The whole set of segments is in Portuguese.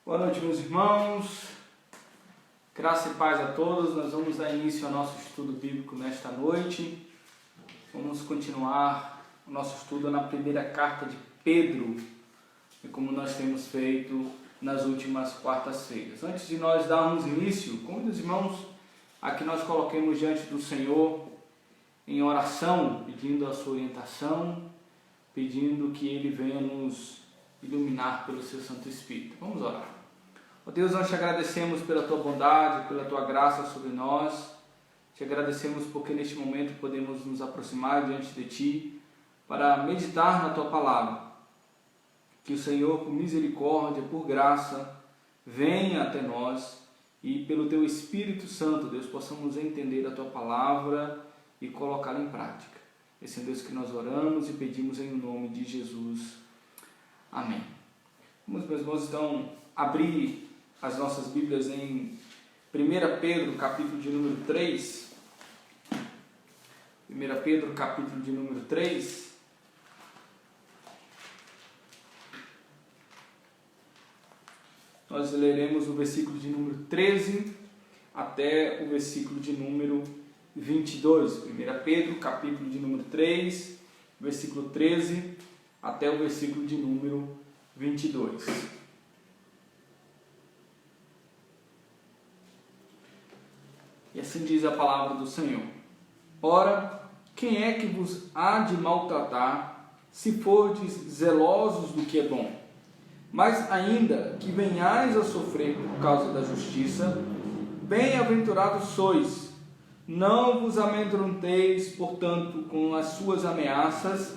Boa noite, meus irmãos. Graça e paz a todos. Nós vamos dar início ao nosso estudo bíblico nesta noite. Vamos continuar o nosso estudo na primeira carta de Pedro, como nós temos feito nas últimas quartas-feiras. Antes de nós darmos início, convido os irmãos a que nós coloquemos diante do Senhor em oração, pedindo a sua orientação, pedindo que Ele venha nos iluminar pelo seu Santo Espírito. Vamos orar. Ó Deus, nós te agradecemos pela tua bondade, pela tua graça sobre nós. Te agradecemos porque neste momento podemos nos aproximar diante de ti para meditar na tua palavra. Que o Senhor, por misericórdia, por graça, venha até nós e pelo teu Espírito Santo, Deus, possamos entender a tua palavra e colocá-la em prática. Esse é Deus que nós oramos e pedimos em nome de Jesus. Amém. Vamos, meus irmãos, então abrir as nossas Bíblias em 1 Pedro, capítulo de número 3. 1 Pedro, capítulo de número 3. Nós leremos o versículo de número 13 até o versículo de número 22. 1 Pedro, capítulo de número 3, versículo 13 até o versículo de número 22. E assim diz a palavra do Senhor. Ora, quem é que vos há de maltratar, se fordes zelosos do que é bom? Mas ainda que venhais a sofrer por causa da justiça, bem-aventurados sois. Não vos amedronteis, portanto, com as suas ameaças,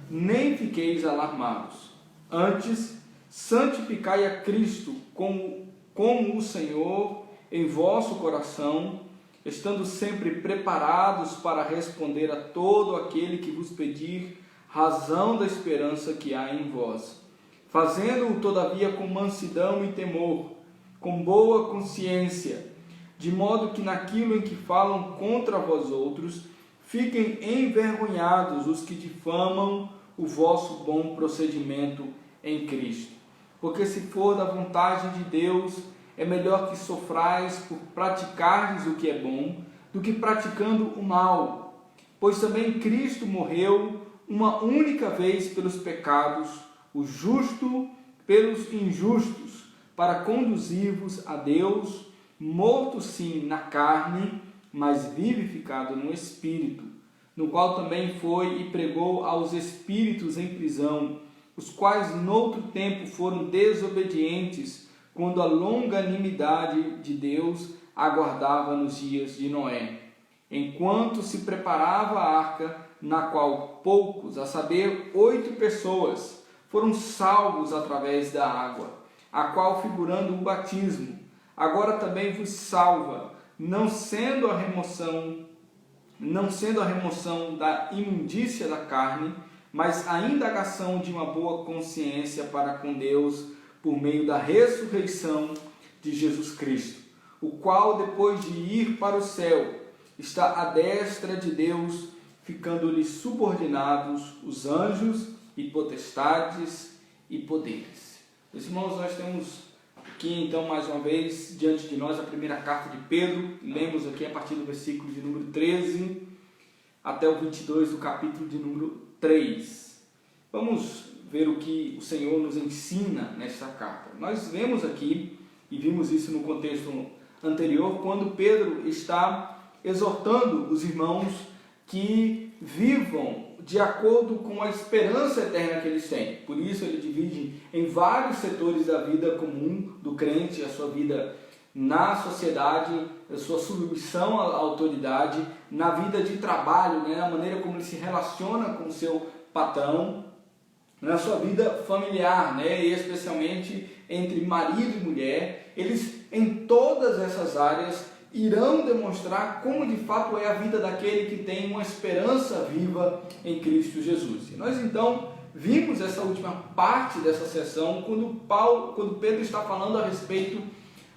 nem fiqueis alarmados. Antes, santificai a Cristo como o Senhor em vosso coração, estando sempre preparados para responder a todo aquele que vos pedir razão da esperança que há em vós, fazendo-o todavia com mansidão e temor, com boa consciência, de modo que naquilo em que falam contra vós outros, fiquem envergonhados os que difamam o vosso bom procedimento em Cristo. Porque se for da vontade de Deus, é melhor que sofrais por praticardes o que é bom, do que praticando o mal. Pois também Cristo morreu uma única vez pelos pecados, o justo pelos injustos, para conduzir-vos a Deus, morto sim na carne, mas vivificado no Espírito, no qual também foi e pregou aos espíritos em prisão, os quais noutro tempo foram desobedientes, quando a longanimidade de Deus aguardava nos dias de Noé, enquanto se preparava a arca, na qual poucos, a saber, 8 pessoas, foram salvos através da água, a qual figurando o batismo, agora também vos salva, não sendo a remoção da imundícia da carne, mas a indagação de uma boa consciência para com Deus, por meio da ressurreição de Jesus Cristo, o qual, depois de ir para o céu, está à destra de Deus, ficando-lhe subordinados os anjos e potestades e poderes. Meus irmãos, nós temos aqui então mais uma vez diante de nós a primeira carta de Pedro. Lemos aqui a partir do versículo de número 13 até o 22 do capítulo de número 3. Vamos ver o que o Senhor nos ensina nesta carta. Nós vemos aqui, e vimos isso no contexto anterior, quando Pedro está exortando os irmãos que vivam de acordo com a esperança eterna que eles têm. Por isso ele divide em vários setores da vida comum do crente, a sua vida na sociedade, a sua submissão à autoridade, na vida de trabalho, na maneira como ele se relaciona com o seu patrão, na sua vida familiar, e especialmente entre marido e mulher. Eles, em todas essas áreas, irão demonstrar como de fato é a vida daquele que tem uma esperança viva em Cristo Jesus. E nós então vimos essa última parte dessa sessão quando Pedro está falando a respeito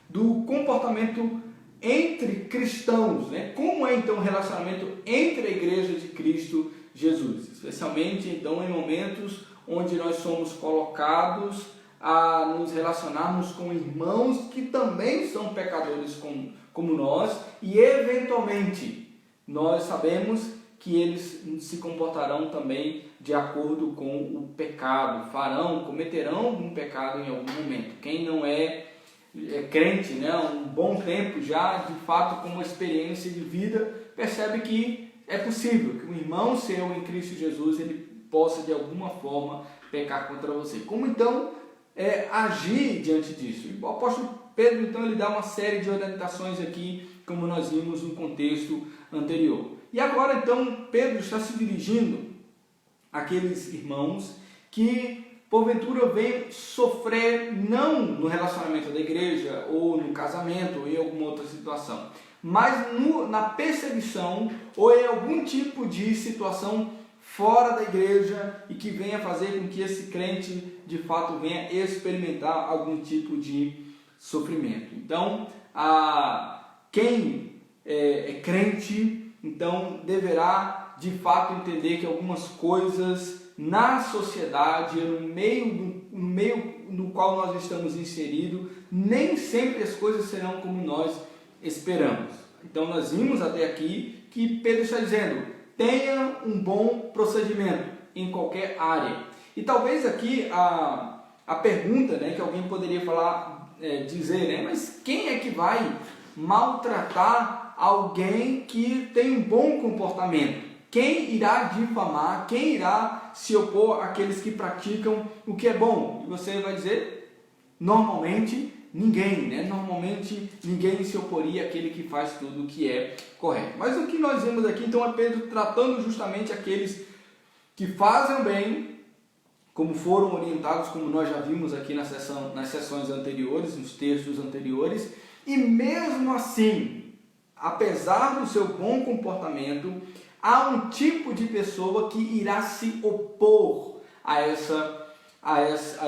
do comportamento entre cristãos, como é então o relacionamento entre a igreja de Cristo Jesus, especialmente então em momentos onde nós somos colocados a nos relacionarmos com irmãos que também são pecadores como nós, e eventualmente nós sabemos que eles se comportarão também de acordo com o pecado, cometerão algum pecado em algum momento. Quem não é crente, né, há um bom tempo já, de fato, com uma experiência de vida, percebe que é possível que um irmão seu em Cristo Jesus, ele possa de alguma forma pecar contra você. Como então agir diante disso? O apóstolo Pedro então ele dá uma série de orientações aqui, como nós vimos no contexto anterior. E agora então Pedro está se dirigindo àqueles irmãos que porventura venham sofrer não no relacionamento da igreja ou no casamento ou em alguma outra situação, mas na perseguição ou em algum tipo de situação fora da igreja e que venha fazer com que esse crente de fato venha experimentar algum tipo de sofrimento. Então, quem é crente, então deverá de fato entender que algumas coisas na sociedade, no meio no qual nós estamos inseridos, nem sempre as coisas serão como nós esperamos. Então nós vimos até aqui que Pedro está dizendo: tenha um bom procedimento em qualquer área. E talvez aqui a pergunta, né, que alguém poderia dizer, mas quem é que vai maltratar alguém que tem um bom comportamento? Quem irá difamar? Quem irá se opor àqueles que praticam o que é bom? E você vai dizer, normalmente ninguém, né? Normalmente ninguém se oporia àquele que faz tudo o que é correto. Mas o que nós vemos aqui então é Pedro tratando justamente aqueles que fazem o bem, como foram orientados, como nós já vimos aqui nas sessões anteriores, nos textos anteriores, e mesmo assim, apesar do seu bom comportamento, há um tipo de pessoa que irá se opor a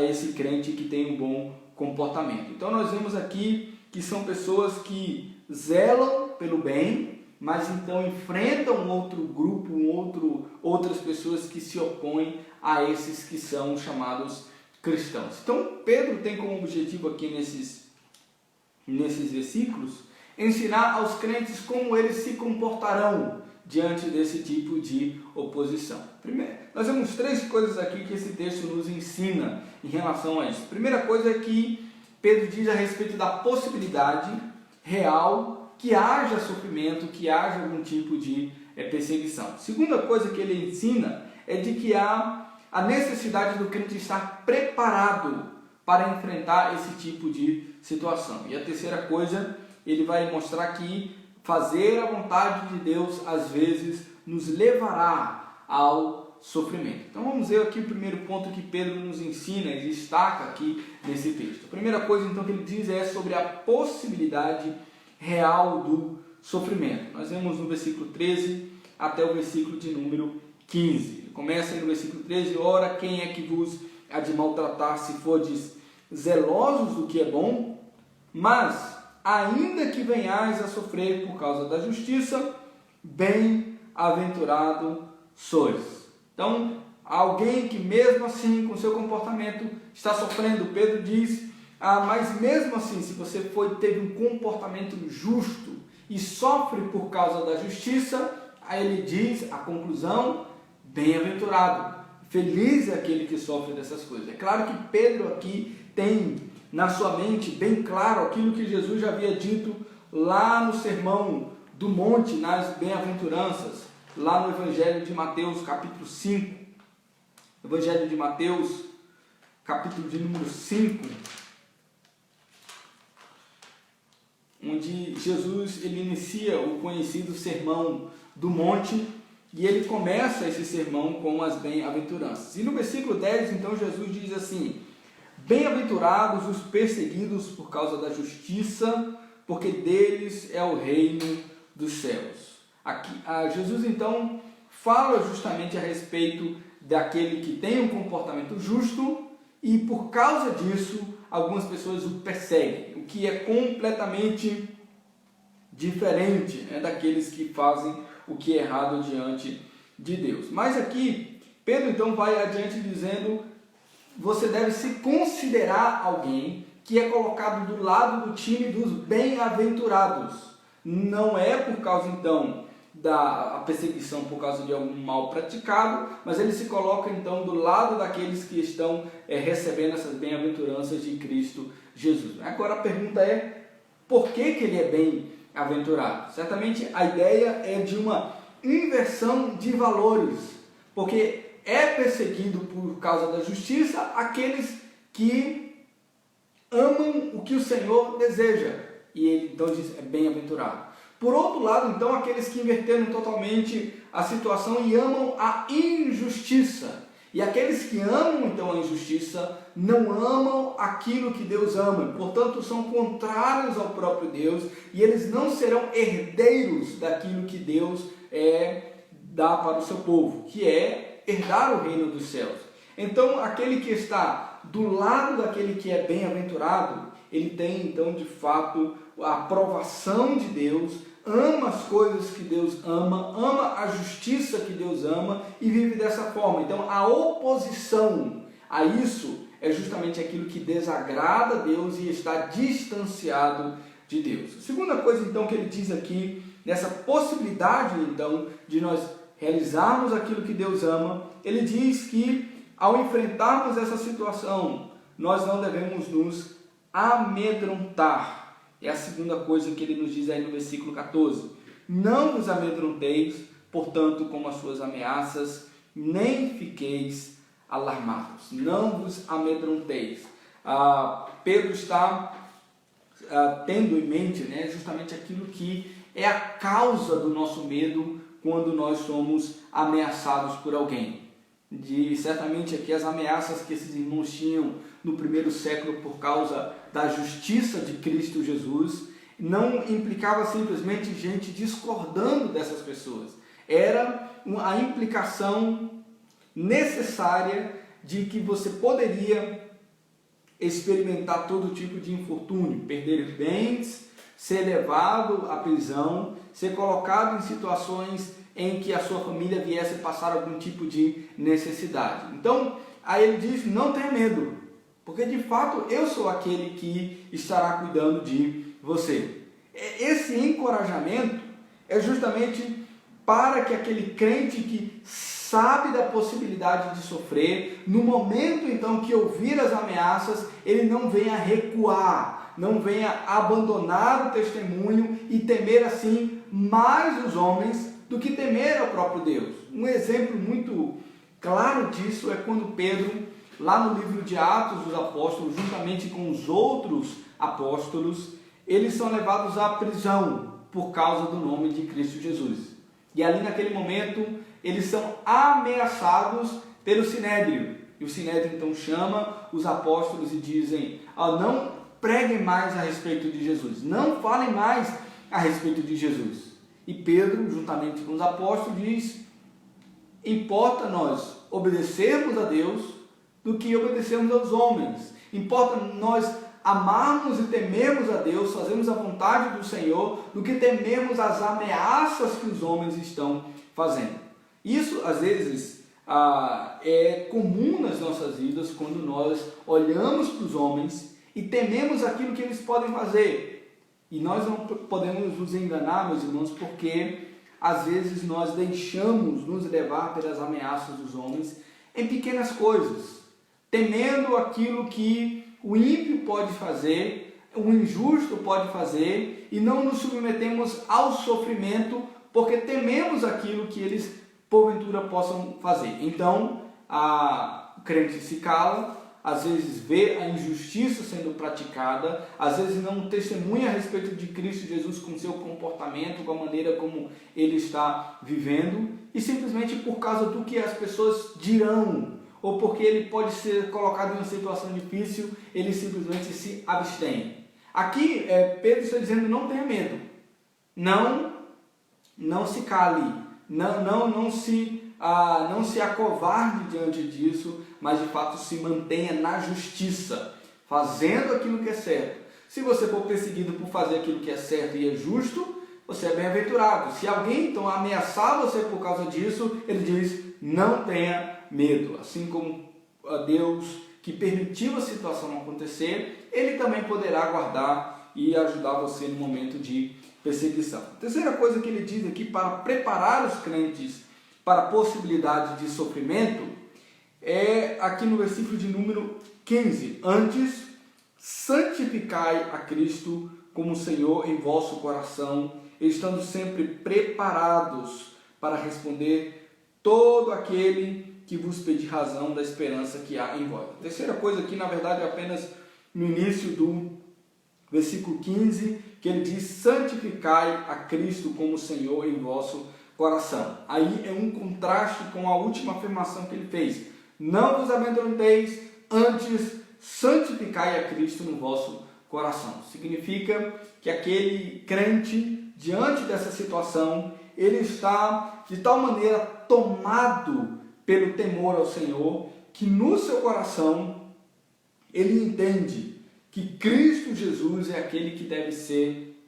esse crente que tem um bom comportamento. Então nós vemos aqui que são pessoas que zelam pelo bem, mas então enfrentam um outro grupo, outras pessoas que se opõem a esses que são chamados cristãos. Então Pedro tem como objetivo aqui nesses versículos ensinar aos crentes como eles se comportarão diante desse tipo de oposição. Primeiro, nós temos 3 coisas aqui que esse texto nos ensina em relação a isso. Primeira coisa é que Pedro diz a respeito da possibilidade real que haja sofrimento, que haja algum tipo de perseguição. Segunda coisa que ele ensina é de que há a necessidade do crente estar preparado para enfrentar esse tipo de situação. E a terceira coisa, ele vai mostrar que fazer a vontade de Deus, às vezes, nos levará ao sofrimento. Então vamos ver aqui o primeiro ponto que Pedro nos ensina e destaca aqui nesse texto. A primeira coisa então que ele diz é sobre a possibilidade real do sofrimento. Nós vemos no versículo 13 até o versículo de número 15. Ele começa aí no versículo 13: ora, quem é que vos há de maltratar se fordes zelosos do que é bom? Mas ainda que venhais a sofrer por causa da justiça, bem-aventurado sois. Então, alguém que mesmo assim, com seu comportamento, está sofrendo, Pedro diz, mas mesmo assim, se você teve um comportamento justo e sofre por causa da justiça, aí ele diz, a conclusão, bem-aventurado, feliz é aquele que sofre dessas coisas. É claro que Pedro aqui tem na sua mente bem claro aquilo que Jesus já havia dito lá no Sermão do Monte, nas bem-aventuranças, lá no Evangelho de Mateus, capítulo 5. Evangelho de Mateus, capítulo de número 5, onde Jesus ele inicia o conhecido Sermão do Monte, e ele começa esse sermão com as bem-aventuranças. E no versículo 10, então, Jesus diz assim: bem-aventurados os perseguidos por causa da justiça, porque deles é o reino dos céus. Aqui, Jesus então fala justamente a respeito daquele que tem um comportamento justo e por causa disso algumas pessoas o perseguem, o que é completamente diferente, né, daqueles que fazem o que é errado diante de Deus. Mas aqui Pedro então vai adiante dizendo você deve se considerar alguém que é colocado do lado do time dos bem-aventurados. Não é por causa, então, da perseguição por causa de algum mal praticado, mas ele se coloca, então, do lado daqueles que estão recebendo essas bem-aventuranças de Cristo Jesus. Agora a pergunta é, por que ele é bem-aventurado? Certamente a ideia é de uma inversão de valores, porque é perseguido por causa da justiça aqueles que amam o que o Senhor deseja, e ele então diz, é bem-aventurado. Por outro lado, então, aqueles que inverteram totalmente a situação e amam a injustiça. E aqueles que amam, então, a injustiça, não amam aquilo que Deus ama. Portanto, são contrários ao próprio Deus e eles não serão herdeiros daquilo que Deus dá para o seu povo, que é herdar o reino dos céus. Então, aquele que está do lado daquele que é bem-aventurado, ele tem, então, de fato, a aprovação de Deus, ama as coisas que Deus ama, ama a justiça que Deus ama e vive dessa forma. Então, a oposição a isso é justamente aquilo que desagrada a Deus e está distanciado de Deus. A segunda coisa, então, que ele diz aqui, nessa possibilidade, então, de nós realizarmos aquilo que Deus ama, ele diz que, ao enfrentarmos essa situação, nós não devemos nos amedrontar. É a segunda coisa que ele nos diz aí no versículo 14. Não vos amedronteis, portanto, com as suas ameaças, nem fiqueis alarmados. Não vos amedronteis. Pedro está tendo em mente, justamente aquilo que é a causa do nosso medo quando nós somos ameaçados por alguém. Certamente aqui as ameaças que esses irmãos tinham no primeiro século por causa da justiça de Cristo Jesus, não implicava simplesmente gente discordando dessas pessoas. Era a implicação necessária de que você poderia experimentar todo tipo de infortúnio, perder bens, ser levado à prisão, ser colocado em situações em que a sua família viesse passar algum tipo de necessidade. Então, aí ele diz, não tenha medo, porque de fato eu sou aquele que estará cuidando de você. Esse encorajamento é justamente para que aquele crente que sabe da possibilidade de sofrer, no momento então que ouvir as ameaças, ele não venha recuar, não venha abandonar o testemunho e temer assim mais os homens do que temer ao próprio Deus. Um exemplo muito claro disso é quando Pedro, lá no livro de Atos dos Apóstolos, juntamente com os outros apóstolos, eles são levados à prisão por causa do nome de Cristo Jesus. E ali naquele momento, eles são ameaçados pelo Sinédrio. E o Sinédrio então chama os apóstolos e dizem, não preguem mais a respeito de Jesus, não falem mais a respeito de Jesus. E Pedro, juntamente com os apóstolos, diz, importa nós obedecermos a Deus do que obedecermos aos homens. Importa nós amarmos e temermos a Deus, fazermos a vontade do Senhor, do que temermos as ameaças que os homens estão fazendo. Isso, às vezes, é comum nas nossas vidas, quando nós olhamos para os homens e tememos aquilo que eles podem fazer. E nós não podemos nos enganar, meus irmãos, porque às vezes nós deixamos nos levar pelas ameaças dos homens em pequenas coisas, temendo aquilo que o ímpio pode fazer, o injusto pode fazer, e não nos submetemos ao sofrimento porque tememos aquilo que eles porventura possam fazer. Então, o crente se cala, às vezes vê a injustiça sendo praticada, às vezes não testemunha a respeito de Cristo Jesus com seu comportamento, com a maneira como ele está vivendo, e simplesmente por causa do que as pessoas dirão, ou porque ele pode ser colocado em uma situação difícil, ele simplesmente se abstém. Aqui, Pedro está dizendo, não tenha medo, não se cale, não se acovarde diante disso, mas de fato se mantenha na justiça, fazendo aquilo que é certo. Se você for perseguido por fazer aquilo que é certo e é justo, você é bem-aventurado. Se alguém então ameaçar você por causa disso, ele diz, não tenha medo. Assim como Deus que permitiu a situação acontecer, Ele também poderá guardar e ajudar você no momento de perseguição. A terceira coisa que ele diz aqui para preparar os crentes para a possibilidade de sofrimento é aqui no versículo de número 15. Antes, santificai a Cristo como Senhor em vosso coração, estando sempre preparados para responder todo aquele que vos pedir razão da esperança que há em vós. A terceira coisa aqui, na verdade, é apenas no início do versículo 15, que ele diz: santificai a Cristo como Senhor em vosso coração. Aí é um contraste com a última afirmação que ele fez: não vos amedronteis, antes santificai a Cristo no vosso coração. Significa que aquele crente, diante dessa situação, ele está de tal maneira tomado pelo temor ao Senhor, que no seu coração ele entende que Cristo Jesus é aquele que deve ser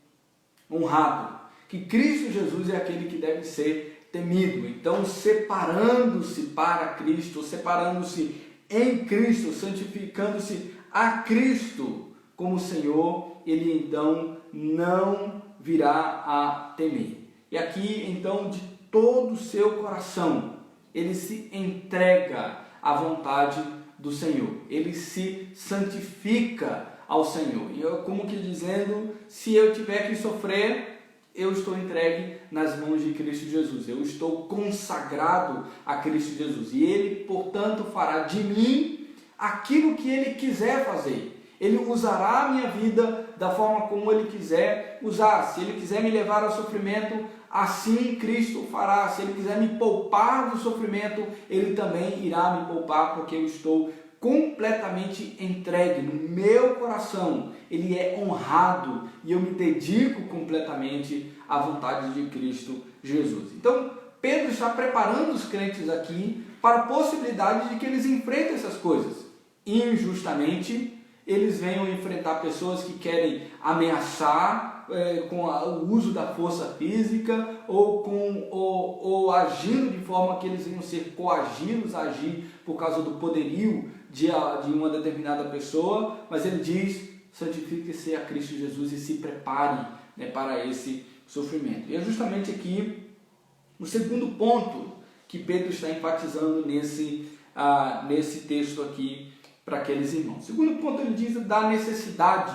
honrado, que Cristo Jesus é aquele que deve ser temido. Então, separando-se para Cristo, separando-se em Cristo, santificando-se a Cristo como Senhor, ele então não virá a temer. E aqui, então, de todo o seu coração, ele se entrega à vontade do Senhor, ele se santifica ao Senhor. E eu, como que dizendo, se eu tiver que sofrer, eu estou entregue nas mãos de Cristo Jesus, eu estou consagrado a Cristo Jesus, e Ele, portanto, fará de mim aquilo que Ele quiser fazer. Ele usará a minha vida da forma como Ele quiser usar. Se Ele quiser me levar ao sofrimento, assim Cristo o fará. Se Ele quiser me poupar do sofrimento, Ele também irá me poupar, porque eu estou completamente entregue no meu coração. Ele é honrado e eu me dedico completamente à vontade de Cristo Jesus. Então, Pedro está preparando os crentes aqui para a possibilidade de que eles enfrentem essas coisas. Injustamente, eles venham enfrentar pessoas que querem ameaçar com o uso da força física ou agindo de forma que eles venham ser coagidos a agir por causa do poderio de uma determinada pessoa, mas ele diz: santifique-se a Cristo Jesus e se prepare, para esse sofrimento. E é justamente aqui o segundo ponto que Pedro está enfatizando nesse texto aqui para aqueles irmãos. O segundo ponto, ele diz da necessidade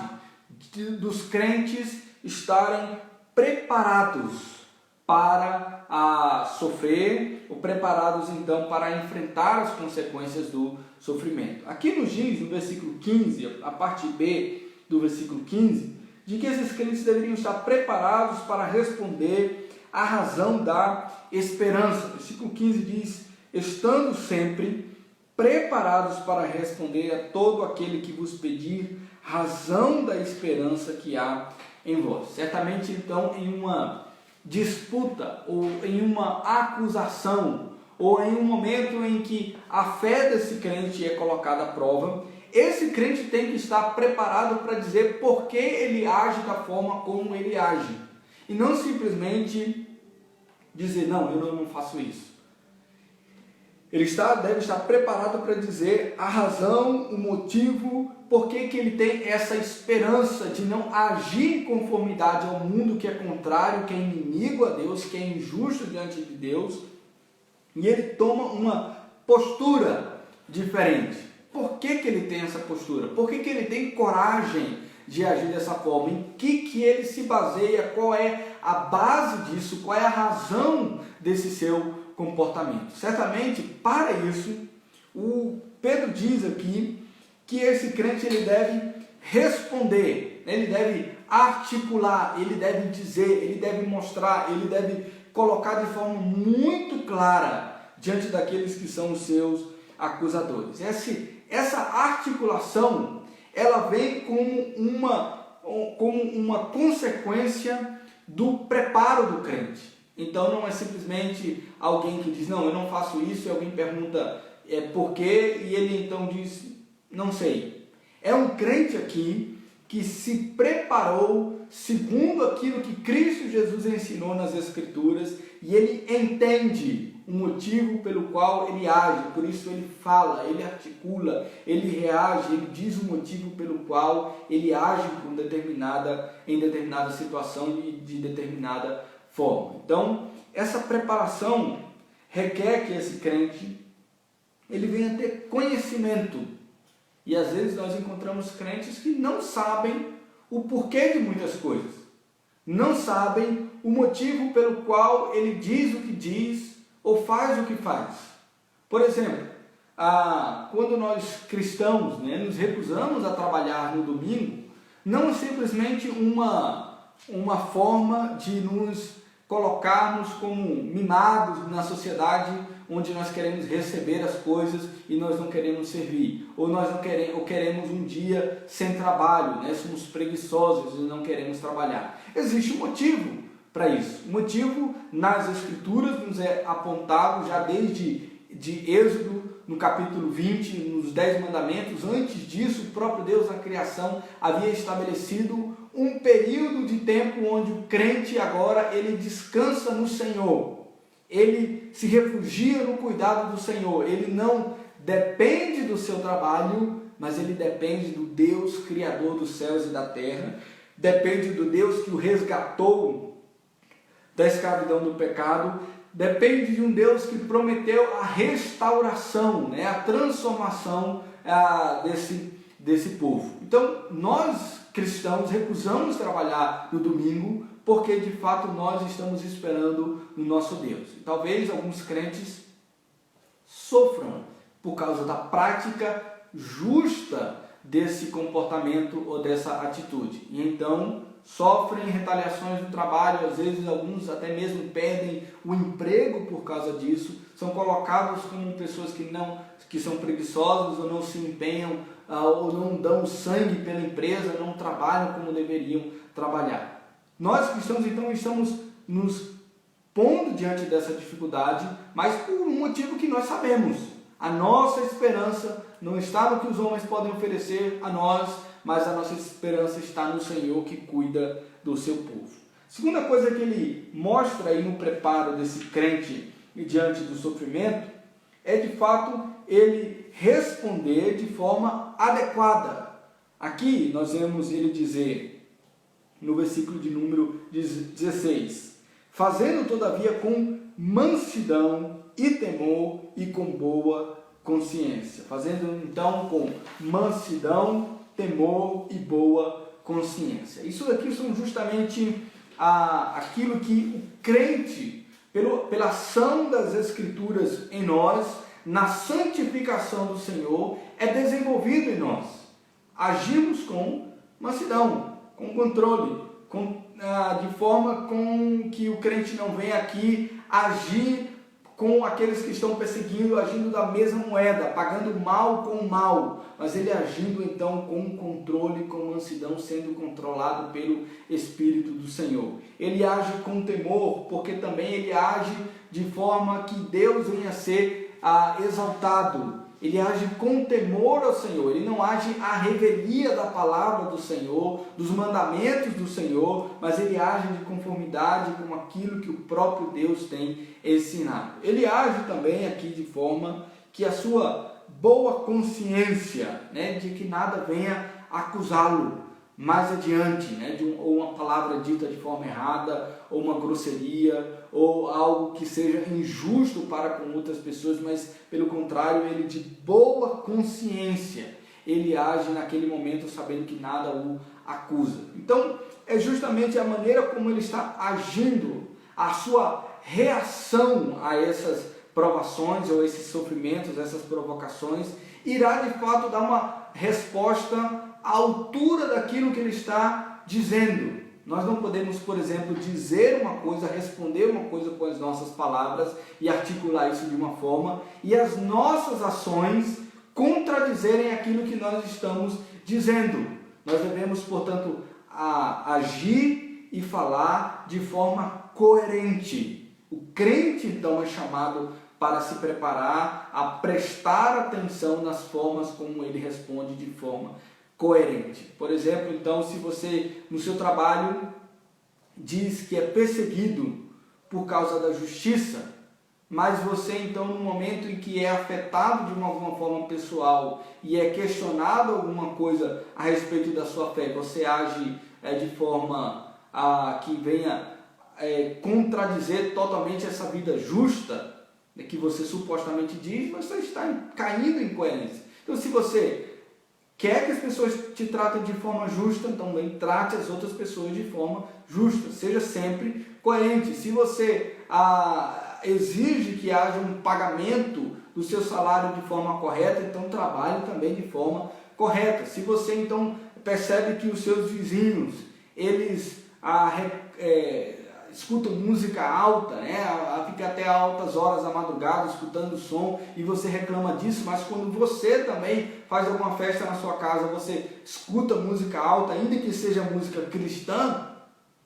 dos crentes estarem preparados para sofrer, ou preparados então para enfrentar as consequências do sofrimento. Aqui nos diz, no versículo 15, a parte B do versículo 15, de que esses crentes deveriam estar preparados para responder à razão da esperança. O versículo 15 diz: estando sempre preparados para responder a todo aquele que vos pedir razão da esperança que há em vós. Certamente, então, em uma disputa, ou em uma acusação, ou em um momento em que a fé desse crente é colocada à prova, esse crente tem que estar preparado para dizer por que ele age da forma como ele age. E não simplesmente dizer: não, eu não faço isso. Ele deve estar preparado para dizer a razão, o motivo, por que ele tem essa esperança de não agir em conformidade ao mundo que é contrário, que é inimigo a Deus, que é injusto diante de Deus. E ele toma uma postura diferente. Por que ele tem essa postura? Por que ele tem coragem de agir dessa forma? Em que ele se baseia? Qual é a base disso? Qual é a razão desse seu comportamento? Certamente, para isso, o Pedro diz aqui que esse crente ele deve responder, ele deve articular, ele deve dizer, ele deve mostrar, ele deve colocar de forma muito clara diante daqueles que são os seus acusadores. Essa articulação, ela vem como uma consequência do preparo do crente. Então não é simplesmente alguém que diz: não, eu não faço isso, e alguém pergunta por quê, e ele então diz: não sei. É um crente aqui que se preparou segundo aquilo que Cristo Jesus ensinou nas Escrituras, e ele entende o motivo pelo qual ele age, por isso ele fala, ele articula, ele reage, ele diz o motivo pelo qual ele age em determinada situação e de determinada forma. Então, essa preparação requer que esse crente ele venha ter conhecimento. E às vezes nós encontramos crentes que não sabem o porquê de muitas coisas. Não sabem o motivo pelo qual ele diz o que diz ou faz o que faz. Por exemplo, quando nós cristãos nos recusamos a trabalhar no domingo, não é simplesmente uma forma de nos colocarmos como mimados na sociedade, onde nós queremos receber as coisas e nós não queremos servir, ou queremos um dia sem trabalho, somos preguiçosos e não queremos trabalhar. Existe um motivo para isso. O motivo nas Escrituras nos é apontado já desde Êxodo, no capítulo 20, nos 10 mandamentos. Antes disso, o próprio Deus na criação havia estabelecido um período de tempo onde o crente agora ele descansa no Senhor. Ele se refugia no cuidado do Senhor. Ele não depende do seu trabalho, mas ele depende do Deus Criador dos céus e da terra. Depende do Deus que o resgatou da escravidão do pecado. Depende de um Deus que prometeu a restauração, a transformação desse povo. Então, nós cristãos recusamos trabalhar no domingo porque de fato nós estamos esperando no nosso Deus. E talvez alguns crentes sofram por causa da prática justa desse comportamento ou dessa atitude. E então sofrem retaliações no trabalho, às vezes alguns até mesmo perdem o emprego por causa disso, são colocados como pessoas que são preguiçosas ou não se empenham ou não dão sangue pela empresa, não trabalham como deveriam trabalhar. Nós cristãos então estamos nos pondo diante dessa dificuldade, mas por um motivo que nós sabemos. A nossa esperança não está no que os homens podem oferecer a nós, mas a nossa esperança está no Senhor que cuida do seu povo. Segunda coisa que ele mostra aí no preparo desse crente diante do sofrimento é de fato ele responder de forma adequada. Aqui nós vemos ele dizer no versículo de número 16: fazendo todavia com mansidão e temor e com boa consciência. Fazendo então com mansidão, temor e boa consciência. Isso aqui são justamente aquilo que o crente, pela ação das Escrituras em nós, na santificação do Senhor, é desenvolvido em nós. Agimos com mansidão, com controle, de forma com que o crente não venha aqui agir com aqueles que estão perseguindo, agindo da mesma moeda, pagando mal com mal, mas ele agindo então com controle, com mansidão, sendo controlado pelo Espírito do Senhor. Ele age com temor, porque também ele age de forma que Deus venha a ser exaltado. Ele age com temor ao Senhor, ele não age à revelia da palavra do Senhor, dos mandamentos do Senhor, mas ele age de conformidade com aquilo que o próprio Deus tem ensinado. Ele age também aqui de forma que a sua boa consciência, de que nada venha acusá-lo mais adiante, ou uma palavra dita de forma errada, ou uma grosseria, ou algo que seja injusto para com outras pessoas, mas pelo contrário, ele de boa consciência, ele age naquele momento sabendo que nada o acusa. Então, é justamente a maneira como ele está agindo, a sua reação a essas provações, ou esses sofrimentos, essas provocações, irá de fato dar uma resposta à altura daquilo que ele está dizendo. Nós não podemos, por exemplo, dizer uma coisa, responder uma coisa com as nossas palavras e articular isso de uma forma, e as nossas ações contradizerem aquilo que nós estamos dizendo. Nós devemos, portanto, agir e falar de forma coerente. O crente, então, é chamado para se preparar, a prestar atenção nas formas como ele responde de forma coerente. Por exemplo, então, se você no seu trabalho diz que é perseguido por causa da justiça, mas você então no momento em que é afetado de alguma forma pessoal e é questionado alguma coisa a respeito da sua fé, você age de forma que venha contradizer totalmente essa vida justa que você supostamente diz, você está caindo em incoerência. Então, se você quer que as pessoas te tratem de forma justa, então também trate as outras pessoas de forma justa. Seja sempre coerente. Se você exige que haja um pagamento do seu salário de forma correta, então trabalhe também de forma correta. Se você então percebe que os seus vizinhos, eles escutam música alta, fica até altas horas da madrugada escutando som e você reclama disso, mas quando você também faz alguma festa na sua casa, você escuta música alta, ainda que seja música cristã,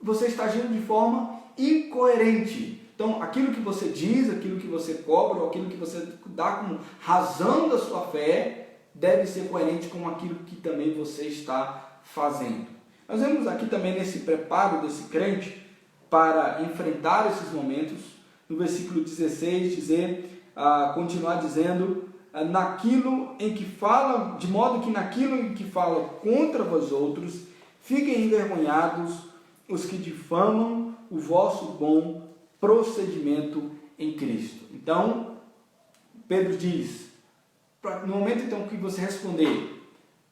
você está agindo de forma incoerente. Então, aquilo que você diz, aquilo que você cobra, ou aquilo que você dá como razão da sua fé, deve ser coerente com aquilo que também você está fazendo. Nós vemos aqui também nesse preparo desse crente para enfrentar esses momentos, no versículo 16, continuar dizendo, naquilo em que fala, de modo que naquilo em que fala contra vós outros, fiquem envergonhados os que difamam o vosso bom procedimento em Cristo. Então, Pedro diz, no momento então que você responder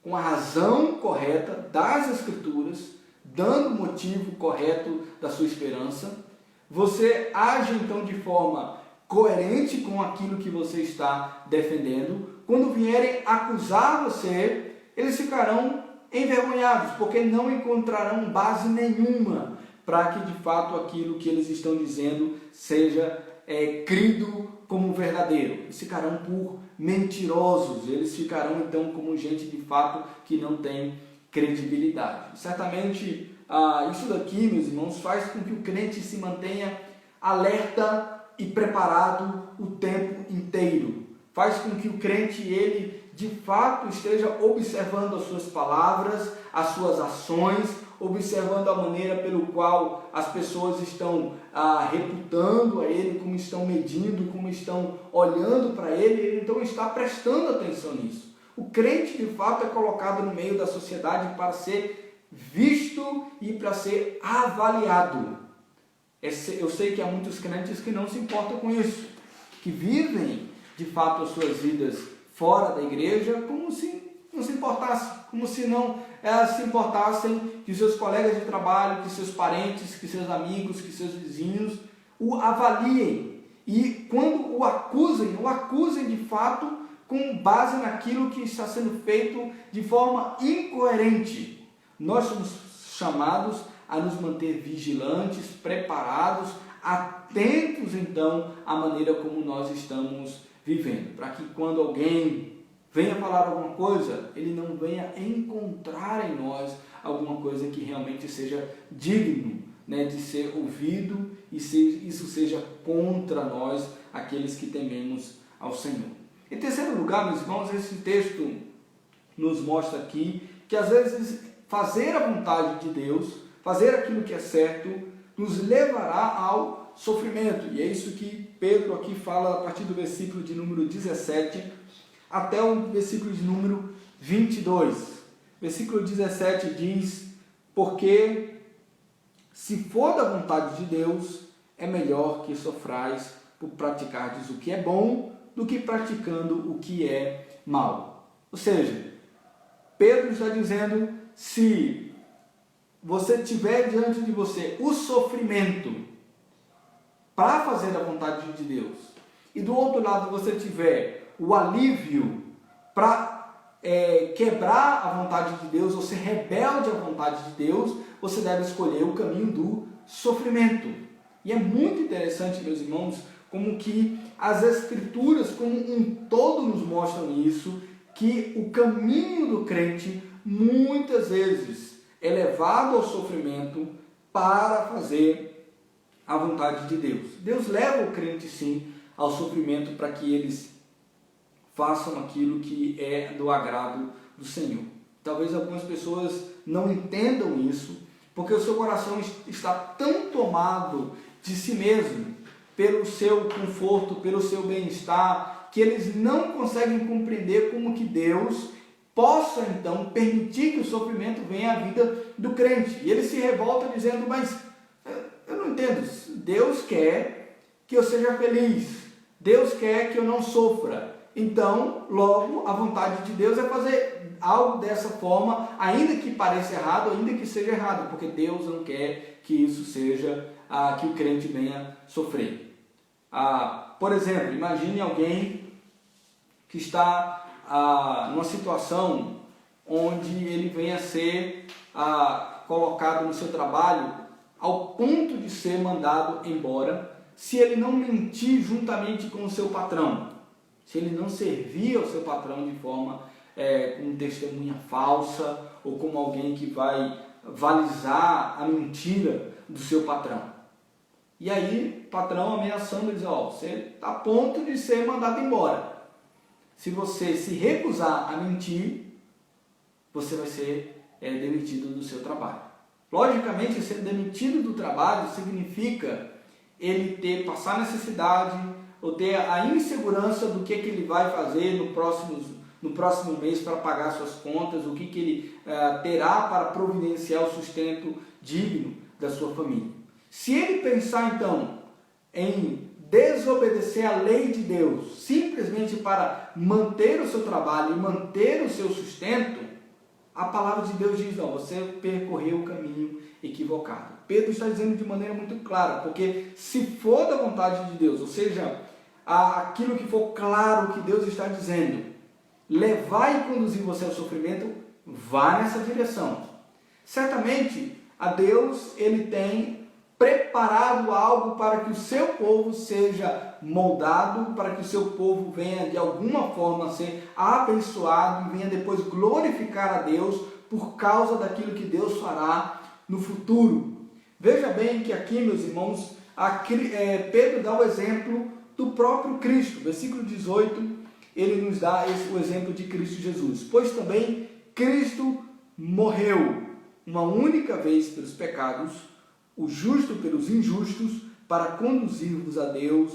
com a razão correta das Escrituras, dando o motivo correto da sua esperança, você age então de forma coerente com aquilo que você está defendendo. Quando vierem acusar você, eles ficarão envergonhados, porque não encontrarão base nenhuma para que de fato aquilo que eles estão dizendo seja crido como verdadeiro. Eles ficarão por mentirosos, eles ficarão então como gente de fato que não tem credibilidade. Certamente isso daqui, meus irmãos, faz com que o crente se mantenha alerta e preparado o tempo inteiro. Faz com que o crente, ele de fato esteja observando as suas palavras, as suas ações, observando a maneira pelo qual as pessoas estão reputando a ele, como estão medindo, como estão olhando para ele, ele então está prestando atenção nisso. O crente de fato é colocado no meio da sociedade para ser visto e para ser avaliado. Eu sei que há muitos crentes que não se importam com isso, que vivem de fato as suas vidas fora da igreja como se não se importassem, como se não se importassem que seus colegas de trabalho, que seus parentes, que seus amigos, que seus vizinhos o avaliem. E quando o acusem de fato com base naquilo que está sendo feito de forma incoerente. Nós somos chamados a nos manter vigilantes, preparados, atentos então à maneira como nós estamos vivendo, para que quando alguém venha falar alguma coisa, ele não venha encontrar em nós alguma coisa que realmente seja digno, de ser ouvido e isso seja contra nós, aqueles que tememos ao Senhor. Em terceiro lugar, meus irmãos, esse texto nos mostra aqui que às vezes fazer a vontade de Deus, fazer aquilo que é certo, nos levará ao sofrimento. E é isso que Pedro aqui fala a partir do versículo de número 17 até o versículo de número 22. Versículo 17 diz: porque se for da vontade de Deus, é melhor que sofrais por praticardes o que é bom do que praticando o que é mal. Ou seja, Pedro está dizendo, se você tiver diante de você o sofrimento para fazer a vontade de Deus, e do outro lado você tiver o alívio para quebrar a vontade de Deus, ou ser rebelde à vontade de Deus, você deve escolher o caminho do sofrimento. E é muito interessante, meus irmãos, como que as Escrituras como um todo nos mostram isso, que o caminho do crente muitas vezes é levado ao sofrimento para fazer a vontade de Deus. Deus leva o crente sim ao sofrimento para que eles façam aquilo que é do agrado do Senhor. Talvez algumas pessoas não entendam isso, porque o seu coração está tão tomado de si mesmo, pelo seu conforto, pelo seu bem-estar, que eles não conseguem compreender como que Deus possa então permitir que o sofrimento venha à vida do crente. E ele se revolta dizendo, mas eu não entendo, Deus quer que eu seja feliz, Deus quer que eu não sofra. Então, logo, a vontade de Deus é fazer algo dessa forma, ainda que pareça errado, ainda que seja errado, porque Deus não quer que isso seja, que o crente venha sofrer. Por exemplo, imagine alguém que está numa situação onde ele venha a ser colocado no seu trabalho ao ponto de ser mandado embora, se ele não mentir juntamente com o seu patrão, se ele não servir ao seu patrão de forma com testemunha falsa ou como alguém que vai valizar a mentira do seu patrão. E aí o patrão ameaçando diz, você está a ponto de ser mandado embora. Se você se recusar a mentir, você vai ser demitido do seu trabalho. Logicamente, ser demitido do trabalho significa ele passar necessidade ou ter a insegurança do que ele vai fazer no próximo mês para pagar suas contas, o que ele terá para providenciar o sustento digno da sua família. Se ele pensar então em desobedecer a lei de Deus, simplesmente para manter o seu trabalho e manter o seu sustento, a palavra de Deus diz, você percorreu o caminho equivocado. Pedro está dizendo de maneira muito clara, porque se for da vontade de Deus, ou seja, aquilo que for claro que Deus está dizendo, levar e conduzir você ao sofrimento, vá nessa direção. Certamente, a Deus, ele tem preparado algo para que o seu povo seja moldado, para que o seu povo venha de alguma forma ser abençoado e venha depois glorificar a Deus por causa daquilo que Deus fará no futuro. Veja bem que aqui, meus irmãos, Pedro dá o exemplo do próprio Cristo. Versículo 18, ele nos dá o exemplo de Cristo Jesus. Pois também Cristo morreu uma única vez pelos pecados, o justo pelos injustos, para conduzir-vos a Deus,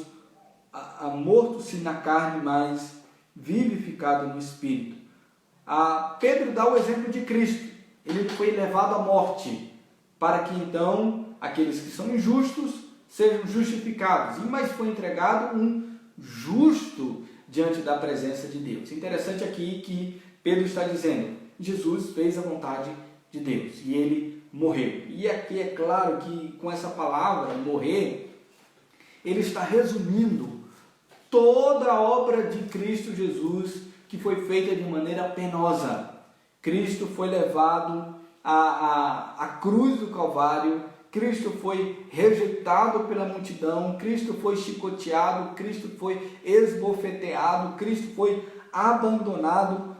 morto-se na carne, mas vivificado no Espírito. Pedro dá o exemplo de Cristo. Ele foi levado à morte, para que então aqueles que são injustos sejam justificados. Mas foi entregado um justo diante da presença de Deus. Interessante aqui que Pedro está dizendo, Jesus fez a vontade de Deus e ele morreu. E aqui é claro que com essa palavra, morrer, ele está resumindo toda a obra de Cristo Jesus que foi feita de maneira penosa. Cristo foi levado à cruz do Calvário, Cristo foi rejeitado pela multidão, Cristo foi chicoteado, Cristo foi esbofeteado, Cristo foi abandonado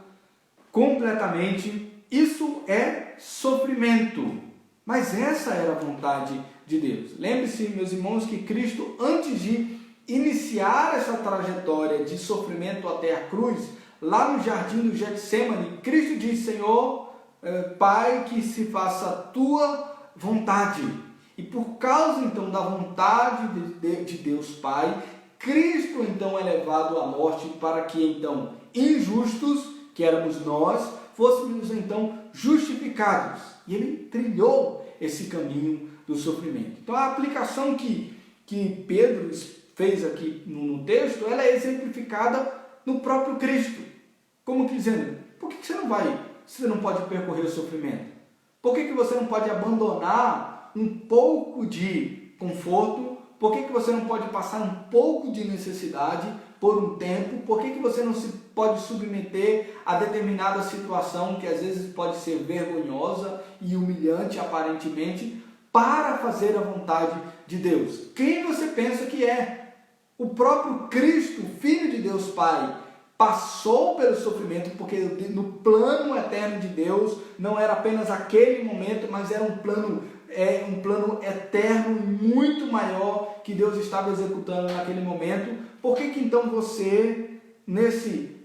completamente. Isso é sofrimento, mas essa era a vontade de Deus. Lembre-se, meus irmãos, que Cristo, antes de iniciar essa trajetória de sofrimento até a cruz, lá no jardim do Getsêmani, Cristo diz, Senhor, Pai, que se faça a tua vontade. E por causa então da vontade de Deus Pai, Cristo então é levado à morte para que então injustos, que éramos nós, fôssemos então justificados. E ele trilhou esse caminho do sofrimento. Então a aplicação que Pedro fez aqui no texto, ela é exemplificada no próprio Cristo. Como que dizendo, por que você não pode percorrer o sofrimento? Por que você não pode abandonar um pouco de conforto? Por que você não pode passar um pouco de necessidade por um tempo? Por que você não se pode submeter a determinada situação que às vezes pode ser vergonhosa e humilhante aparentemente, para fazer a vontade de Deus? Quem você pensa que é? O próprio Cristo, Filho de Deus Pai, passou pelo sofrimento, porque no plano eterno de Deus não era apenas aquele momento, mas era um plano eterno e muito maior que Deus estava executando naquele momento. Por que então você, nesse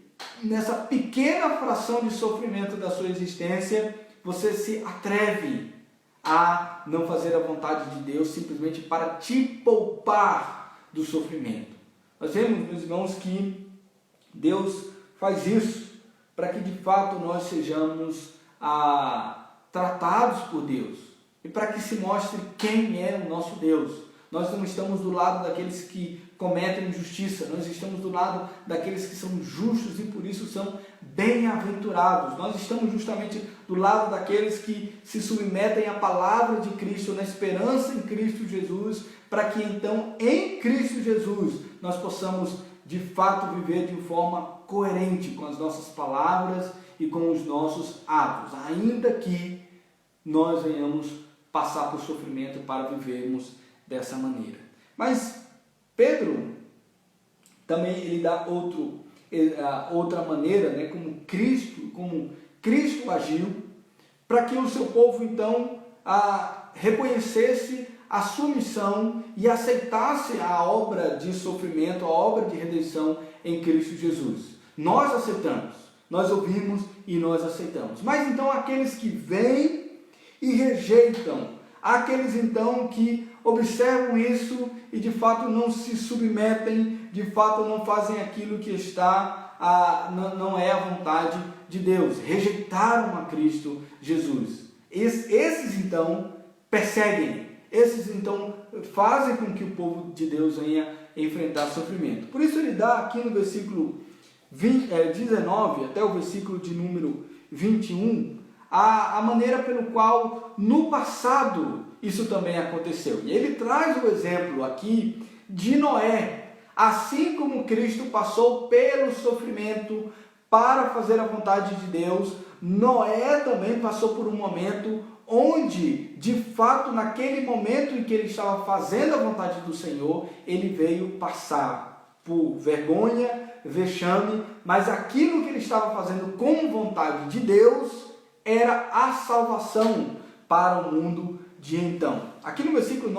nessa pequena fração de sofrimento da sua existência, você se atreve a não fazer a vontade de Deus simplesmente para te poupar do sofrimento. Nós vemos, meus irmãos, que Deus faz isso para que de fato nós sejamos tratados por Deus e para que se mostre quem é o nosso Deus. Nós não estamos do lado daqueles que cometem injustiça, nós estamos do lado daqueles que são justos e por isso são bem-aventurados. Nós estamos justamente do lado daqueles que se submetem à palavra de Cristo, na esperança em Cristo Jesus, para que então em Cristo Jesus nós possamos de fato viver de forma coerente com as nossas palavras e com os nossos atos, ainda que nós venhamos passar por sofrimento para vivermos dessa maneira. Mas Pedro também ele dá outra maneira, né, como Cristo agiu, para que o seu povo então reconhecesse a sua missão e aceitasse a obra de sofrimento, a obra de redenção em Cristo Jesus. Nós aceitamos, nós ouvimos e nós aceitamos. Mas então aqueles que vêm e rejeitam, aqueles então que observam isso e de fato não se submetem, de fato não fazem aquilo que não é a vontade de Deus, rejeitaram a Cristo Jesus. Esses então perseguem, esses então fazem com que o povo de Deus venha enfrentar sofrimento. Por isso ele dá aqui no versículo 19 até o versículo de número 21, a maneira pelo qual no passado isso também aconteceu. E ele traz o exemplo aqui de Noé. Assim como Cristo passou pelo sofrimento para fazer a vontade de Deus, Noé também passou por um momento onde, de fato, naquele momento em que ele estava fazendo a vontade do Senhor, ele veio passar por vergonha, vexame, mas aquilo que ele estava fazendo com vontade de Deus era a salvação para o mundo de então. Aqui no versículo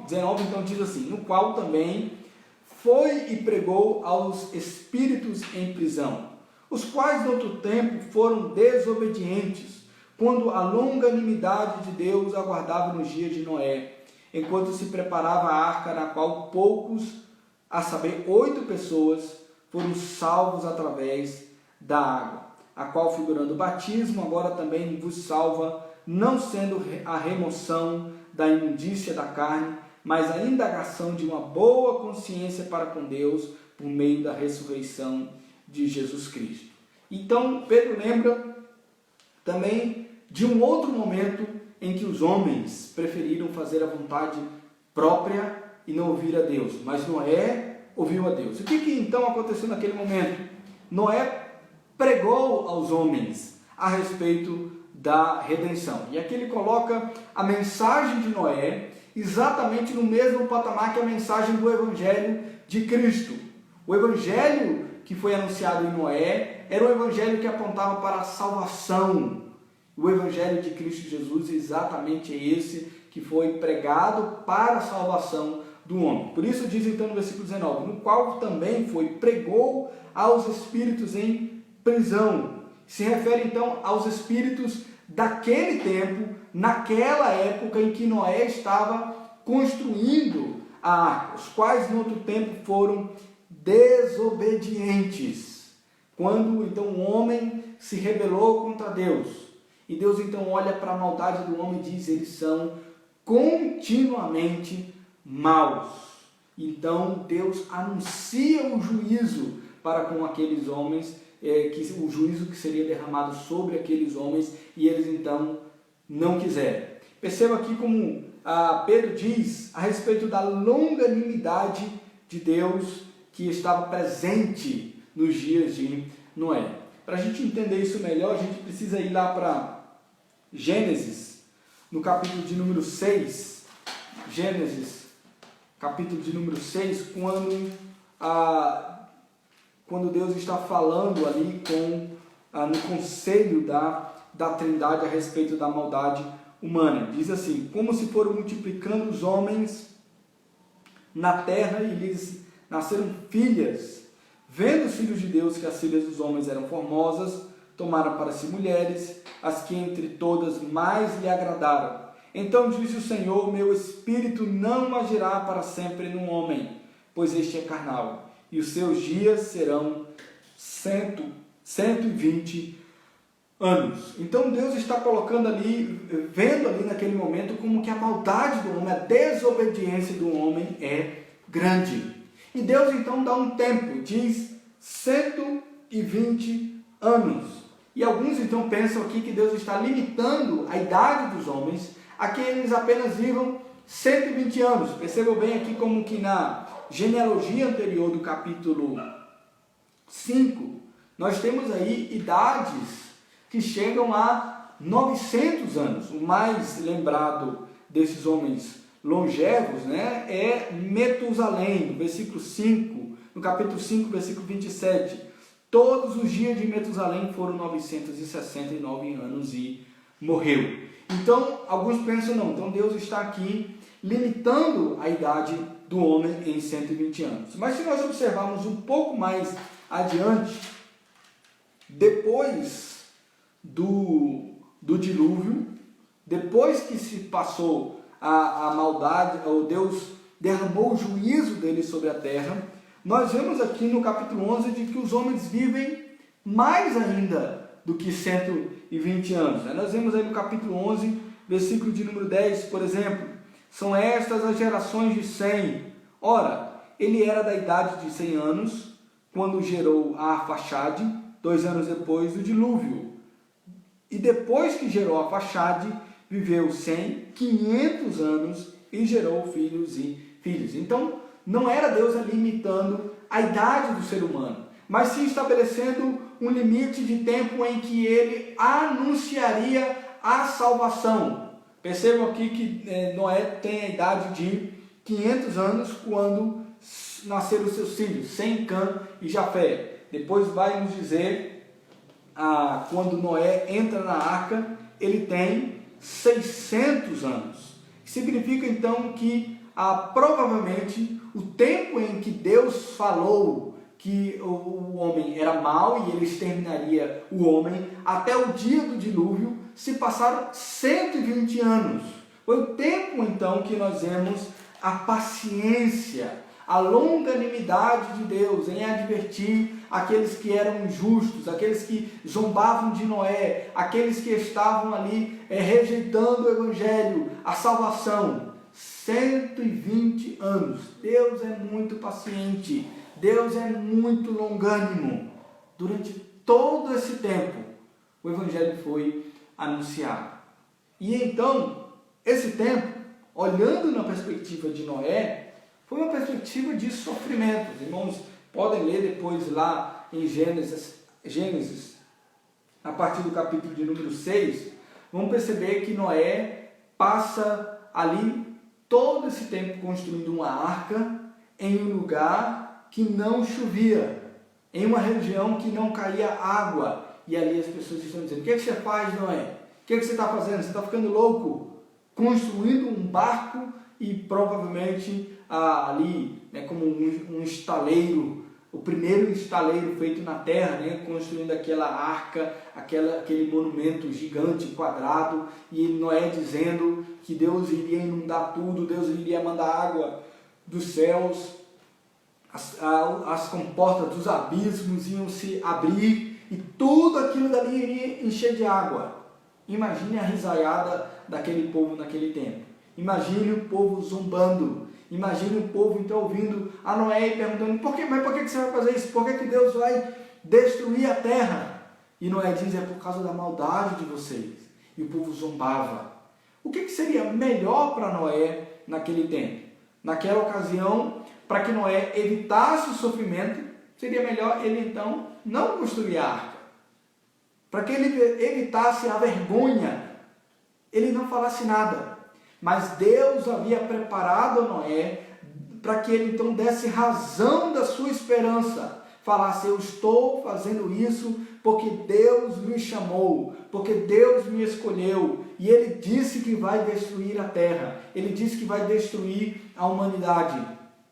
19, então diz assim: no qual também foi e pregou aos espíritos em prisão, os quais no outro tempo foram desobedientes, quando a longanimidade de Deus aguardava nos dias de Noé, enquanto se preparava a arca, na qual poucos, a saber 8 pessoas, foram salvos através da água, a qual, figurando o batismo, agora também vos salva, não sendo a remoção da imundícia da carne, mas a indagação de uma boa consciência para com Deus, por meio da ressurreição de Jesus Cristo. Então, Pedro lembra também de um outro momento em que os homens preferiram fazer a vontade própria e não ouvir a Deus, mas Noé ouviu a Deus. O que então aconteceu naquele momento? Noé pregou aos homens a respeito da redenção. E aqui ele coloca a mensagem de Noé exatamente no mesmo patamar que a mensagem do Evangelho de Cristo. O Evangelho que foi anunciado em Noé era um Evangelho que apontava para a salvação. O Evangelho de Cristo Jesus é exatamente esse que foi pregado para a salvação do homem. Por isso diz então no versículo 19, no qual também pregou aos espíritos em prisão. Se refere então aos espíritos daquele tempo, naquela época em que Noé estava construindo a arca, os quais no outro tempo foram desobedientes. Quando então o homem se rebelou contra Deus, e Deus então olha para a maldade do homem e diz: eles são continuamente maus. Então Deus anuncia o juízo para com aqueles homens, o juízo que seria derramado sobre aqueles homens, e eles então não quiseram. Perceba aqui como Pedro diz a respeito da longanimidade de Deus que estava presente nos dias de Noé. Para a gente entender isso melhor, a gente precisa ir lá para Gênesis, no capítulo de número 6. Gênesis, capítulo de número 6, quando Deus está falando ali no conselho da Trindade a respeito da maldade humana. Diz assim: como se foram multiplicando os homens na terra e lhes nasceram filhas, Vendo os filhos de Deus que as filhas dos homens eram formosas, tomaram para si mulheres, as que entre todas mais lhe agradaram. Então disse o Senhor: meu espírito não agirá para sempre no homem, pois este é carnal, e os seus dias serão 120 anos. Então Deus está colocando ali, vendo ali naquele momento como que a maldade do homem, a desobediência do homem é grande. E Deus então dá um tempo, diz 120 anos. E alguns então pensam aqui que Deus está limitando a idade dos homens a que eles apenas vivam 120 anos. Percebam bem aqui como que na genealogia anterior do capítulo 5, nós temos aí idades que chegam a 900 anos. O mais lembrado desses homens longevos, né, é Metusalém, no versículo 5, no capítulo 5, versículo 27. Todos os dias de Metusalém foram 969 anos e morreu. Então, alguns pensam, não, então Deus está aqui limitando a idade do homem em 120 anos. Mas se nós observarmos um pouco mais adiante, depois do dilúvio, depois que se passou a maldade, ou Deus derramou o juízo dele sobre a terra, nós vemos aqui no capítulo 11 de que os homens vivem mais ainda do que 120 anos. Nós vemos aí no capítulo 11, versículo de número 10, por exemplo: são estas as gerações de Sem. Ora, ele era da idade de 100 anos, quando gerou a Arfaxade, 2 anos depois do dilúvio. E depois que gerou a Arfaxade, viveu 500 anos e gerou filhos e filhas. Então, não era Deus ali limitando a idade do ser humano, mas sim estabelecendo um limite de tempo em que ele anunciaria a salvação. Percebam aqui que Noé tem a idade de 500 anos quando nasceram os seus filhos, Sem, Cã e Jafé. Depois vai nos dizer, quando Noé entra na arca, ele tem 600 anos. Significa então que provavelmente o tempo em que Deus falou que o homem era mau e ele exterminaria o homem até o dia do dilúvio, se passaram 120 anos. Foi o tempo então que nós vemos a paciência, a longanimidade de Deus em advertir aqueles que eram injustos, aqueles que zombavam de Noé, aqueles que estavam ali rejeitando o evangelho, a salvação. 120 anos. Deus é muito paciente. Deus é muito longânimo. Durante todo esse tempo, o evangelho foi anunciado. E então, esse tempo, olhando na perspectiva de Noé, foi uma perspectiva de sofrimento. Os irmãos podem ler depois lá em Gênesis, a partir do capítulo de número 6, vão perceber que Noé passa ali todo esse tempo construindo uma arca em um lugar que não chovia, em uma região que não caía água. E ali as pessoas estão dizendo: o que você faz, Noé? O que você está fazendo? Você está ficando louco? Construindo um barco e provavelmente ali, como um estaleiro, o primeiro estaleiro feito na terra, construindo aquela arca, aquele monumento gigante, quadrado, e Noé dizendo que Deus iria inundar tudo, Deus iria mandar água dos céus, as comportas dos abismos iam se abrir e tudo aquilo dali iria encher de água. Imagine a risaiada daquele povo naquele tempo. Imagine o povo zombando. Imagine o povo então ouvindo a Noé e perguntando: mas por que você vai fazer isso? Por que Deus vai destruir a terra? E Noé diz: é por causa da maldade de vocês. E o povo zombava. O que seria melhor para Noé naquele tempo? Naquela ocasião, para que Noé evitasse o sofrimento, seria melhor ele então não construir a arca. Para que ele evitasse a vergonha, ele não falasse nada. Mas Deus havia preparado a Noé para que ele então desse razão da sua esperança. Falasse: eu estou fazendo isso porque Deus me chamou, porque Deus me escolheu. E ele disse que vai destruir a terra. Ele disse que vai destruir a humanidade.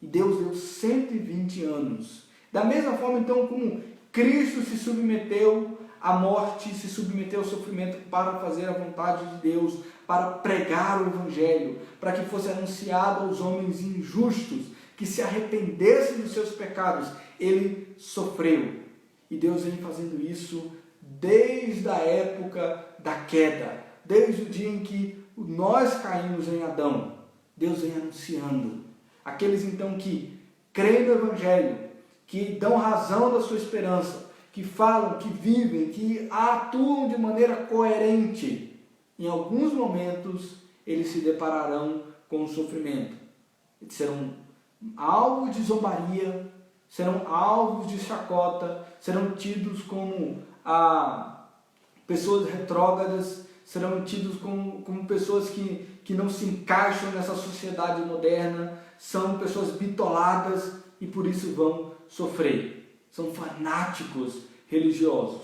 E Deus deu 120 anos Da mesma forma, então, como Cristo se submeteu à morte, se submeteu ao sofrimento para fazer a vontade de Deus, para pregar o Evangelho, para que fosse anunciado aos homens injustos, que se arrependessem dos seus pecados, ele sofreu. E Deus vem fazendo isso desde a época da queda, desde o dia em que nós caímos em Adão. Deus vem anunciando. Aqueles então que creem no Evangelho, que dão razão da sua esperança, que falam, que vivem, que atuam de maneira coerente, em alguns momentos eles se depararão com o sofrimento. Eles serão alvos de zombaria, serão alvos de chacota, serão tidos como pessoas retrógradas, serão tidos como pessoas que não se encaixam nessa sociedade moderna, são pessoas bitoladas e por isso vão sofrer. São fanáticos religiosos.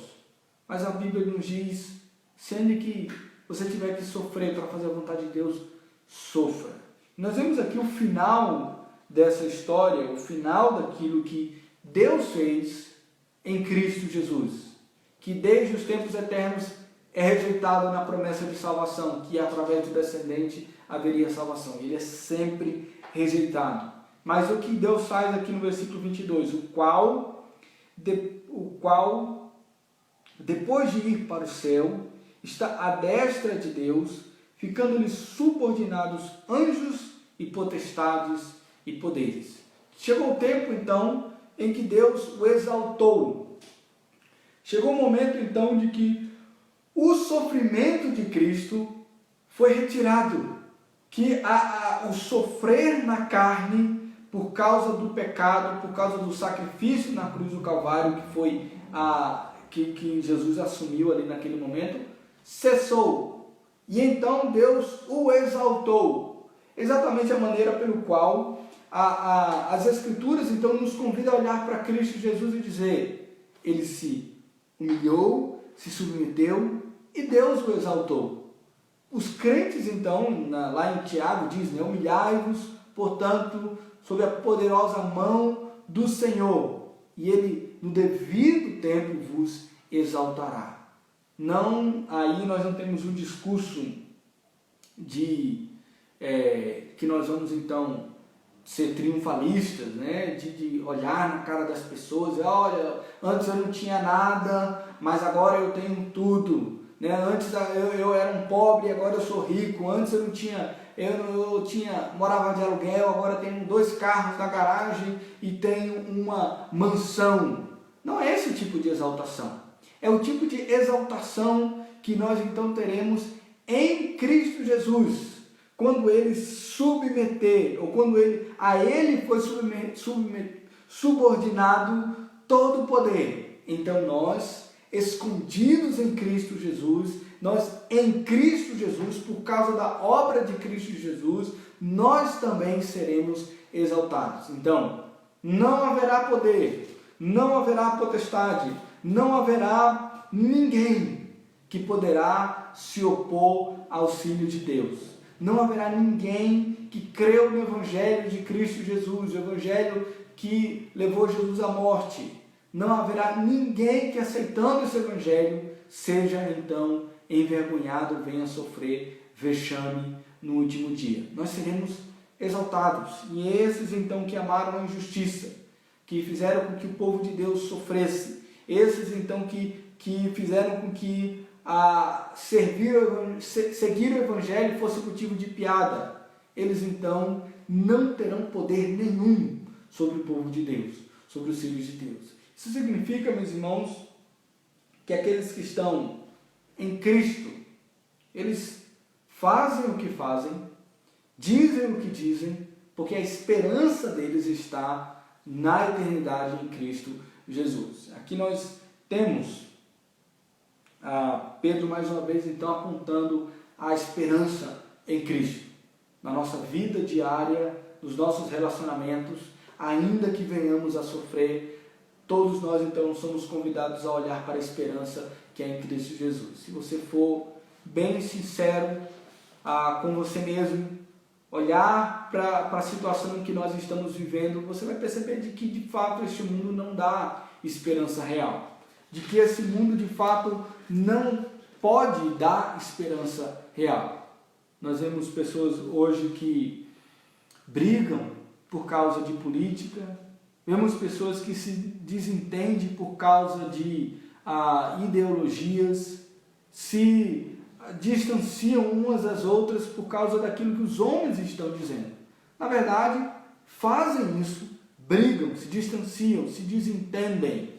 Mas a Bíblia nos diz, sendo que você tiver que sofrer para fazer a vontade de Deus, sofra. Nós vemos aqui o final dessa história, o final daquilo que Deus fez em Cristo Jesus, que desde os tempos eternos é rejeitado na promessa de salvação, que através do descendente haveria salvação. Ele é sempre rejeitado. Mas o que Deus faz aqui no versículo 22, o qual, depois de ir para o céu, está à destra de Deus, ficando-lhe subordinados anjos e potestades e poderes. Chegou o tempo, então, em que Deus o exaltou. Chegou o momento, então, de que o sofrimento de Cristo foi retirado, que o sofrer na carne, por causa do pecado, por causa do sacrifício na cruz do Calvário, que foi que Jesus assumiu ali naquele momento, cessou. E então Deus o exaltou. Exatamente a maneira pelo qual as Escrituras então nos convidam a olhar para Cristo Jesus e dizer: ele se humilhou, se submeteu e Deus o exaltou. Os crentes então, lá em Tiago diz, né, humilhai-vos, portanto, sob a poderosa mão do Senhor, e ele no devido tempo vos exaltará. Não, aí nós não temos um discurso que nós vamos então ser triunfalistas, né? de olhar na cara das pessoas e olha, antes eu não tinha nada, mas agora eu tenho tudo, né? Antes eu era um pobre, agora eu sou rico. Antes eu morava de aluguel, agora tenho 2 carros na garagem e tenho uma mansão. Não é esse o tipo de exaltação. É o tipo de exaltação que nós então teremos em Cristo Jesus, quando ele submeter, ou quando a ele foi subordinado todo o poder. Então nós, escondidos em Cristo Jesus, nós em Cristo Jesus, por causa da obra de Cristo Jesus, nós também seremos exaltados. Então, não haverá poder, não haverá potestade, não haverá ninguém que poderá se opor ao Filho de Deus. Não haverá ninguém que creu no Evangelho de Cristo Jesus, o Evangelho que levou Jesus à morte. Não haverá ninguém que, aceitando esse Evangelho, seja então envergonhado, venha sofrer vexame no último dia. Nós seremos exaltados. E esses então que amaram a injustiça, que fizeram com que o povo de Deus sofresse, esses então que fizeram com que seguir o Evangelho fosse motivo de piada, eles então não terão poder nenhum sobre o povo de Deus, sobre os filhos de Deus. Isso significa, meus irmãos, que aqueles que estão em Cristo, eles fazem o que fazem, dizem o que dizem, porque a esperança deles está na eternidade em Cristo Jesus. Aqui nós temos Pedro mais uma vez então apontando a esperança em Cristo, na nossa vida diária, nos nossos relacionamentos, ainda que venhamos a sofrer, todos nós então somos convidados a olhar para a esperança que é em Cristo Jesus. Se você for bem sincero com você mesmo, olhar para a situação que nós estamos vivendo, você vai perceber de que de fato este mundo não dá esperança real, de que esse mundo de fato não pode dar esperança real. Nós vemos pessoas hoje que brigam por causa de política, vemos pessoas que se desentendem por causa de ideologias, se distanciam umas das outras por causa daquilo que os homens estão dizendo. Na verdade, fazem isso, brigam, se distanciam, se desentendem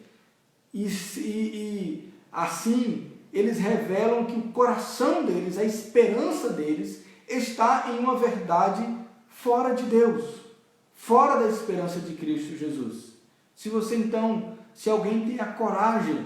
e assim eles revelam que o coração deles, a esperança deles está em uma verdade fora de Deus, fora da esperança de Cristo Jesus. Se alguém tem a coragem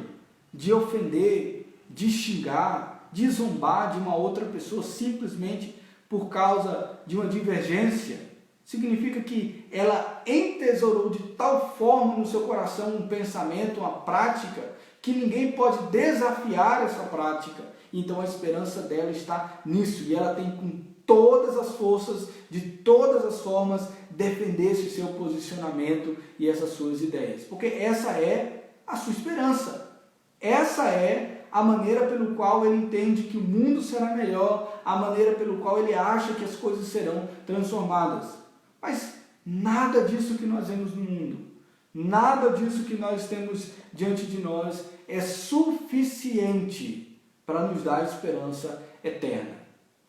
de ofender, de xingar, de zombar de uma outra pessoa simplesmente por causa de uma divergência, significa que ela entesourou de tal forma no seu coração um pensamento, uma prática, que ninguém pode desafiar essa prática. Então a esperança dela está nisso, e ela tem com todas as forças, de todas as formas, defender esse seu posicionamento e essas suas ideias. Porque essa é a sua esperança. Essa é a maneira pelo qual ele entende que o mundo será melhor, a maneira pelo qual ele acha que as coisas serão transformadas. Mas nada disso que nós vemos no mundo, nada disso que nós temos diante de nós é suficiente para nos dar esperança eterna.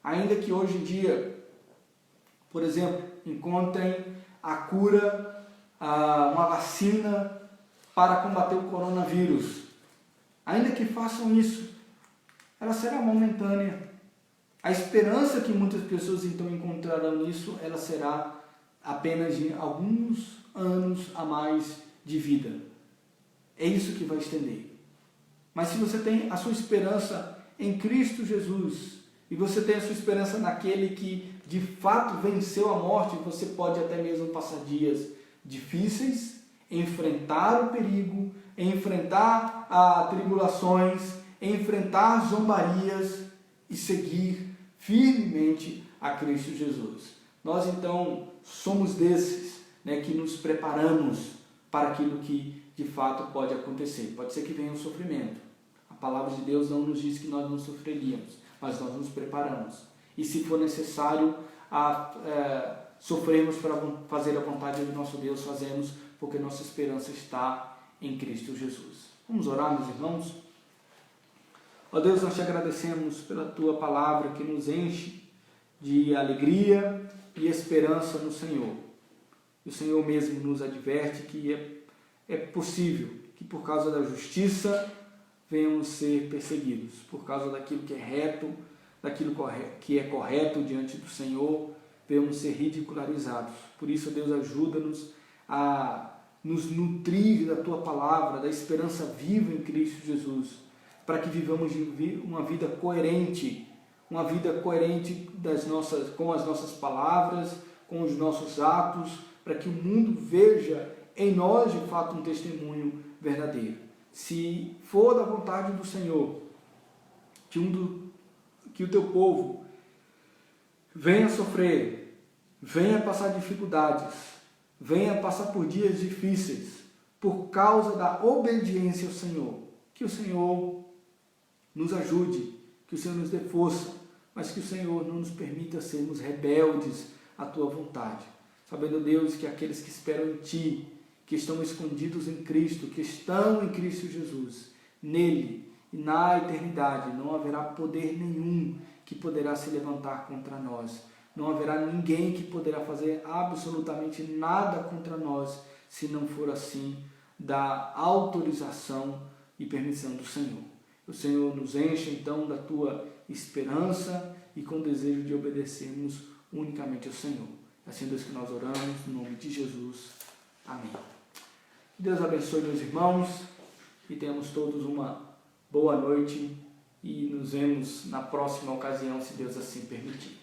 Ainda que hoje em dia, por exemplo, encontrem a cura, uma vacina para combater o coronavírus, ainda que façam isso, ela será momentânea. A esperança que muitas pessoas então encontrarão nisso, ela será apenas de alguns anos a mais de vida. É isso que vai estender. Mas se você tem a sua esperança em Cristo Jesus, e você tem a sua esperança naquele que de fato venceu a morte, você pode até mesmo passar dias difíceis, enfrentar o perigo, enfrentar tribulações, enfrentar zombarias e seguir firmemente a Cristo Jesus. Nós então somos desses, que nos preparamos para aquilo que de fato pode acontecer. Pode ser que venha um sofrimento. A palavra de Deus não nos diz que nós não sofreríamos, mas nós nos preparamos. E se for necessário sofrermos para fazer a vontade do nosso Deus, fazemos, porque nossa esperança está em Cristo Jesus. Vamos orar, meus irmãos? Ó Deus, nós te agradecemos pela Tua palavra que nos enche de alegria e esperança no Senhor. O Senhor mesmo nos adverte que é possível que por causa da justiça venhamos ser perseguidos, por causa daquilo que é reto, daquilo que é correto diante do Senhor, venhamos ser ridicularizados. Por isso, Deus, ajuda-nos a nos nutrir da Tua palavra, da esperança viva em Cristo Jesus, para que vivamos uma vida coerente com as nossas palavras, com os nossos atos, para que o mundo veja em nós, de fato, um testemunho verdadeiro. Se for da vontade do Senhor, que o Teu povo venha sofrer, venha passar dificuldades, venha passar por dias difíceis, por causa da obediência ao Senhor, que o Senhor nos ajude, que o Senhor nos dê força, mas que o Senhor não nos permita sermos rebeldes à Tua vontade. Sabendo, Deus, que aqueles que esperam em Ti, que estão escondidos em Cristo, que estão em Cristo Jesus, nele e na eternidade, não haverá poder nenhum que poderá se levantar contra nós. Não haverá ninguém que poderá fazer absolutamente nada contra nós, se não for assim da autorização e permissão do Senhor. O Senhor nos enche então da Tua esperança e com o desejo de obedecermos unicamente ao Senhor. Assim, Deus, que nós oramos, no nome de Jesus. Amém. Deus abençoe meus irmãos e tenhamos todos uma boa noite e nos vemos na próxima ocasião, se Deus assim permitir.